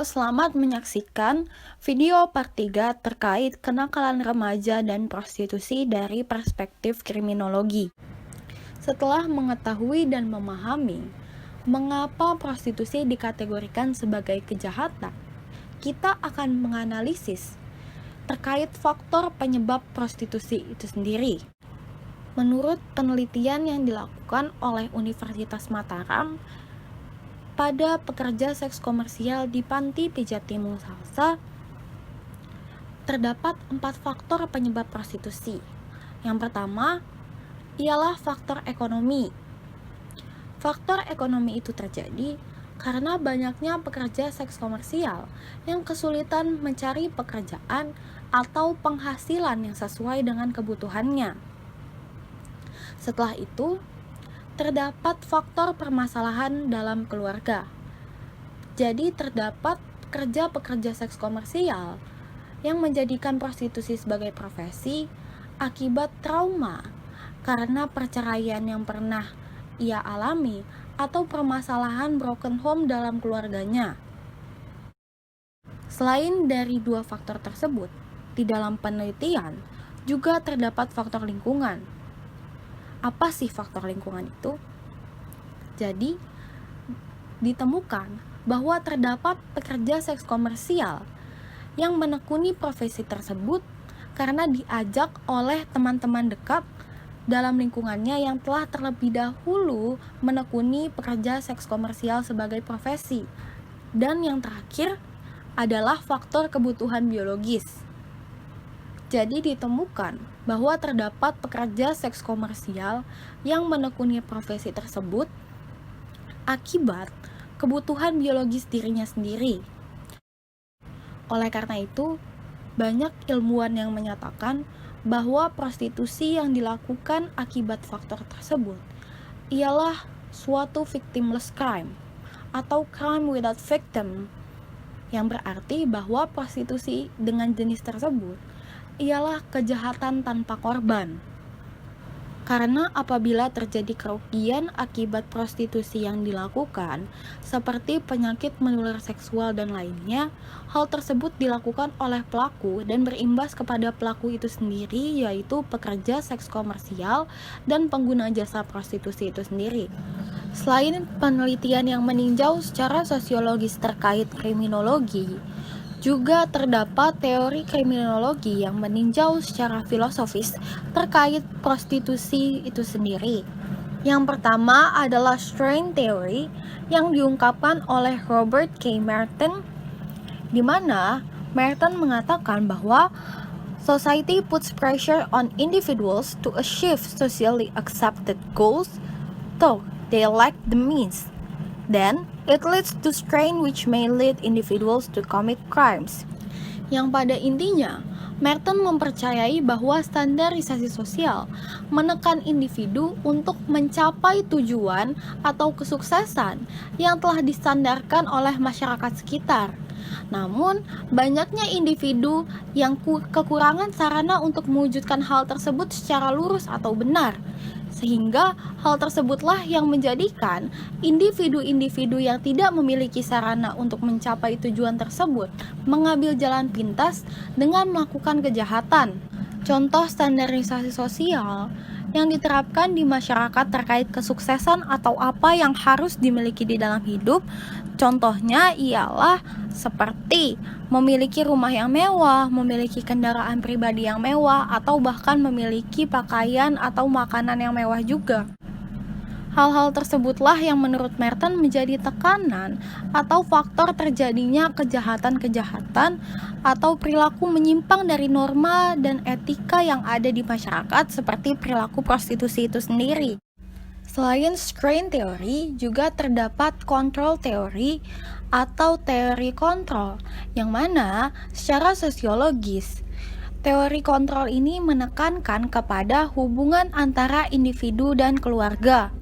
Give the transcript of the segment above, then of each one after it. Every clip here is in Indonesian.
selamat menyaksikan video part 3 terkait kenakalan remaja dan prostitusi dari perspektif kriminologi. Setelah mengetahui dan memahami mengapa prostitusi dikategorikan sebagai kejahatan, kita akan menganalisis terkait faktor penyebab prostitusi itu sendiri. Menurut penelitian yang dilakukan oleh Universitas Mataram, pada pekerja seks komersial di Panti Pijat Timung Salsa, terdapat 4 faktor penyebab prostitusi. Yang pertama, ialah faktor ekonomi. Faktor ekonomi itu terjadi karena banyaknya pekerja seks komersial yang kesulitan mencari pekerjaan atau penghasilan yang sesuai dengan kebutuhannya. Setelah itu, terdapat faktor permasalahan dalam keluarga. Jadi terdapat pekerja seks komersial yang menjadikan prostitusi sebagai profesi akibat trauma karena perceraian yang pernah ia alami atau permasalahan broken home dalam keluarganya. Selain dari 2 faktor tersebut, di dalam penelitian juga terdapat faktor lingkungan. Apa sih faktor lingkungan itu? Jadi, ditemukan bahwa terdapat pekerja seks komersial yang menekuni profesi tersebut karena diajak oleh teman-teman dekat dalam lingkungannya yang telah terlebih dahulu menekuni pekerja seks komersial sebagai profesi. Dan yang terakhir adalah faktor kebutuhan biologis. Jadi ditemukan bahwa terdapat pekerja seks komersial yang menekuni profesi tersebut akibat kebutuhan biologis dirinya sendiri. Oleh karena itu, banyak ilmuwan yang menyatakan bahwa prostitusi yang dilakukan akibat faktor tersebut ialah suatu victimless crime atau crime without victim, yang berarti bahwa prostitusi dengan jenis tersebut ialah kejahatan tanpa korban. Karena apabila terjadi kerugian akibat prostitusi yang dilakukan, seperti penyakit menular seksual dan lainnya, hal tersebut dilakukan oleh pelaku dan berimbas kepada pelaku itu sendiri, yaitu pekerja seks komersial dan pengguna jasa prostitusi itu sendiri. Selain penelitian yang meninjau secara sosiologis terkait kriminologi, juga terdapat teori kriminologi yang meninjau secara filosofis terkait prostitusi itu sendiri. Yang pertama adalah strain theory yang diungkapkan oleh Robert K. Merton, di mana Merton mengatakan bahwa society puts pressure on individuals to achieve socially accepted goals, though they lack the means. Then, it leads to strain which may lead individuals to commit crimes. Yang pada intinya, Merton mempercayai bahwa standarisasi sosial menekan individu untuk mencapai tujuan atau kesuksesan yang telah distandarkan oleh masyarakat sekitar. Namun, banyaknya individu yang kekurangan sarana untuk mewujudkan hal tersebut secara lurus atau benar. Sehingga hal tersebutlah yang menjadikan individu-individu yang tidak memiliki sarana untuk mencapai tujuan tersebut mengambil jalan pintas dengan melakukan kejahatan. Contoh standarisasi sosial yang diterapkan di masyarakat terkait kesuksesan atau apa yang harus dimiliki di dalam hidup, contohnya ialah seperti memiliki rumah yang mewah, memiliki kendaraan pribadi yang mewah, atau bahkan memiliki pakaian atau makanan yang mewah juga. Hal-hal tersebutlah yang menurut Merton menjadi tekanan atau faktor terjadinya kejahatan-kejahatan atau perilaku menyimpang dari norma dan etika yang ada di masyarakat seperti perilaku prostitusi itu sendiri. Selain strain theory, juga terdapat control theory atau teori kontrol, yang mana secara sosiologis, teori kontrol ini menekankan kepada hubungan antara individu dan keluarga.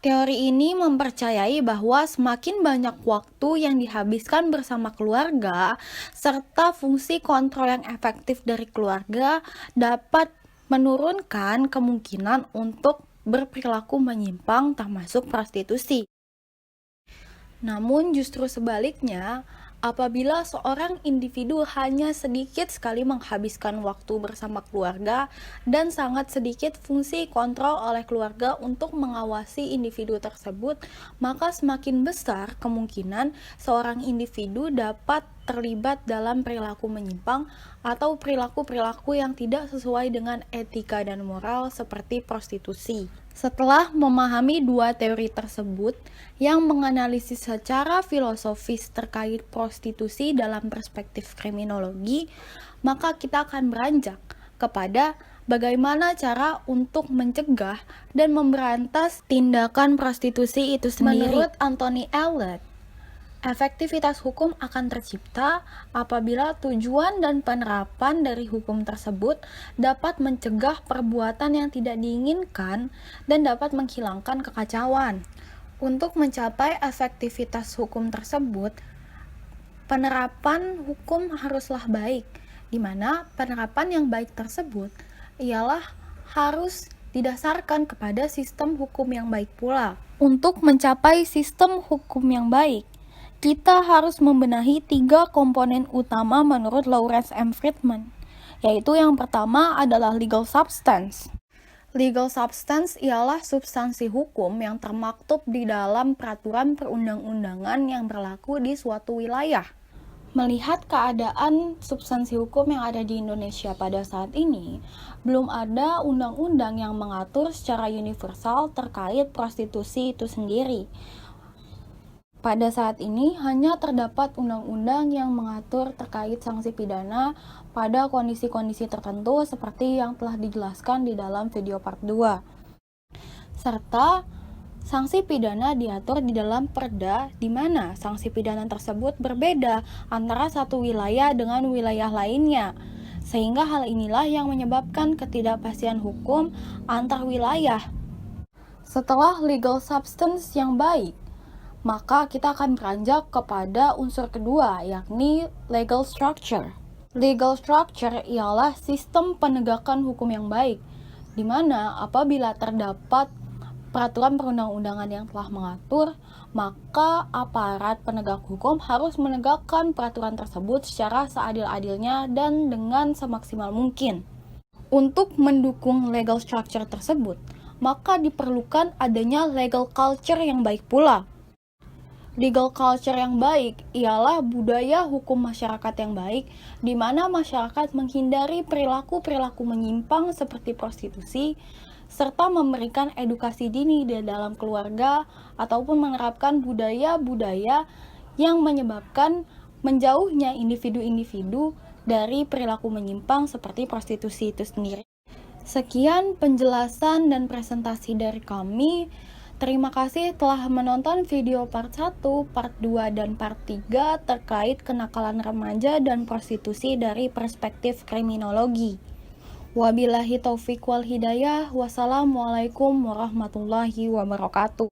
Teori ini mempercayai bahwa semakin banyak waktu yang dihabiskan bersama keluarga, serta fungsi kontrol yang efektif dari keluarga dapat menurunkan kemungkinan untuk berperilaku menyimpang termasuk prostitusi. Namun justru sebaliknya, Apabila seorang individu hanya sedikit sekali menghabiskan waktu bersama keluarga dan sangat sedikit fungsi kontrol oleh keluarga untuk mengawasi individu tersebut, maka semakin besar kemungkinan seorang individu dapat terlibat dalam perilaku menyimpang atau perilaku-perilaku yang tidak sesuai dengan etika dan moral seperti prostitusi. Setelah memahami dua teori tersebut yang menganalisis secara filosofis terkait prostitusi dalam perspektif kriminologi, maka kita akan beranjak kepada bagaimana cara untuk mencegah dan memberantas tindakan prostitusi itu sendiri. Menurut Anthony Elliott, efektivitas hukum akan tercipta apabila tujuan dan penerapan dari hukum tersebut dapat mencegah perbuatan yang tidak diinginkan dan dapat menghilangkan kekacauan. Untuk mencapai efektivitas hukum tersebut, penerapan hukum haruslah baik, di mana penerapan yang baik tersebut ialah harus didasarkan kepada sistem hukum yang baik pula. Untuk mencapai sistem hukum yang baik, kita harus membenahi 3 komponen utama menurut Lawrence M. Friedman, yaitu yang pertama adalah legal substance. Legal substance ialah substansi hukum yang termaktub di dalam peraturan perundang-undangan yang berlaku di suatu wilayah. Melihat keadaan substansi hukum yang ada di Indonesia pada saat ini, belum ada undang-undang yang mengatur secara universal terkait prostitusi itu sendiri. Pada saat ini hanya terdapat undang-undang yang mengatur terkait sanksi pidana pada kondisi-kondisi tertentu seperti yang telah dijelaskan di dalam video part 2. Serta sanksi pidana diatur di dalam perda di mana sanksi pidana tersebut berbeda antara satu wilayah dengan wilayah lainnya. Sehingga hal inilah yang menyebabkan ketidakpastian hukum antar wilayah. Setelah legal substance yang baik, maka kita akan beranjak kepada unsur kedua, yakni legal structure. Legal structure ialah sistem penegakan hukum yang baik, di mana apabila terdapat peraturan perundang-undangan yang telah mengatur, maka aparat penegak hukum harus menegakkan peraturan tersebut secara seadil-adilnya dan dengan semaksimal mungkin. Untuk mendukung legal structure tersebut, maka diperlukan adanya legal culture yang baik pula. Legal culture yang baik ialah budaya hukum masyarakat yang baik, di mana masyarakat menghindari perilaku-perilaku menyimpang seperti prostitusi, serta memberikan edukasi dini di dalam keluarga, ataupun menerapkan budaya-budaya yang menyebabkan menjauhnya individu-individu dari perilaku menyimpang seperti prostitusi itu sendiri. Sekian penjelasan dan presentasi dari kami. Terima kasih telah menonton video part 1, part 2, dan part 3 terkait kenakalan remaja dan prostitusi dari perspektif kriminologi. Wabillahi taufiq wal hidayah. Wassalamualaikum warahmatullahi wabarakatuh.